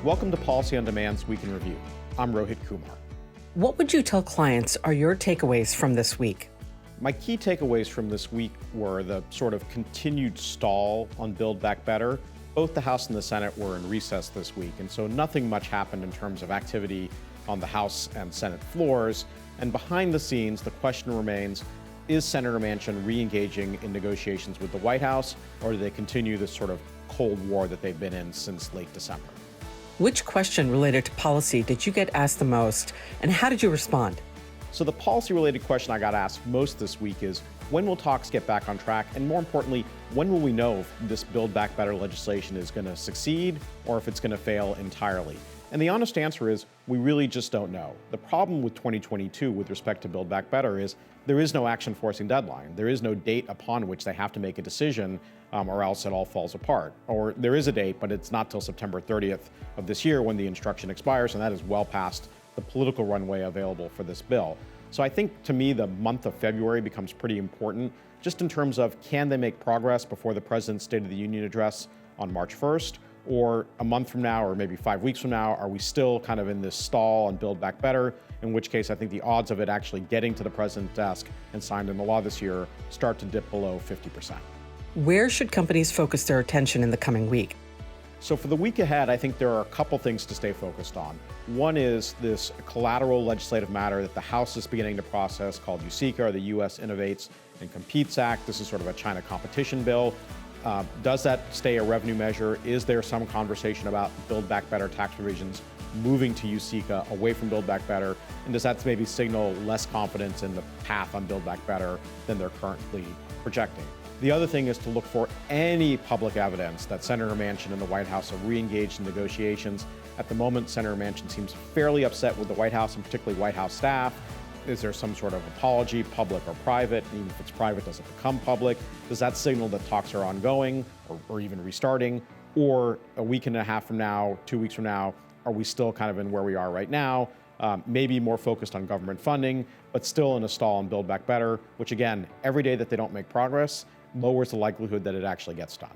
Welcome to Policy on Demand's Week in Review. I'm Rohit Kumar. What would you tell clients are your takeaways from this week? My key takeaways from this week were the sort of continued stall on Build Back Better. Both the House and the Senate were in recess this week, and so nothing much happened in terms of activity on the House and Senate floors. And behind the scenes, the question remains, is Senator Manchin re-engaging in negotiations with the White House, or do they continue this sort of Cold War that they've been in since late December? Which question related to policy did you get asked the most, and how did you respond? So the policy-related question I got asked most this week is, when will talks get back on track? And more importantly, when will we know if this Build Back Better legislation is going to succeed or if it's going to fail entirely? And the honest answer is, we really just don't know. The problem with 2022 with respect to Build Back Better is there is no action forcing deadline. There is no date upon which they have to make a decision or else it all falls apart. Or there is a date, but it's not till September 30th of this year when the instruction expires, and that is well past the political runway available for this bill. So I think, to me, the month of February becomes pretty important, just in terms of, can they make progress before the president's State of the Union address on March 1st? Or a month from now, or maybe 5 weeks from now, are we still kind of in this stall on Build Back Better? In which case, I think the odds of it actually getting to the president's desk and signed into law this year start to dip below 50%. Where should companies focus their attention in the coming week? So for the week ahead, I think there are a couple things to stay focused on. One is this collateral legislative matter that the House is beginning to process called USICA, or the U.S. Innovates and Competes Act. This is sort of a China competition bill. Does that stay a revenue measure? Is there some conversation about Build Back Better tax provisions moving to USICA away from Build Back Better? And does that maybe signal less confidence in the path on Build Back Better than they're currently projecting? The other thing is to look for any public evidence that Senator Manchin and the White House have re-engaged in negotiations. At the moment, Senator Manchin seems fairly upset with the White House, and particularly White House staff. Is there some sort of apology, public or private? And even if it's private, does it become public? Does that signal that talks are ongoing or even restarting? Or a week and a half from now, 2 weeks from now, are we still kind of in where we are right now? Maybe more focused on government funding, but still in a stall on Build Back Better, which again, every day that they don't make progress lowers the likelihood that it actually gets done.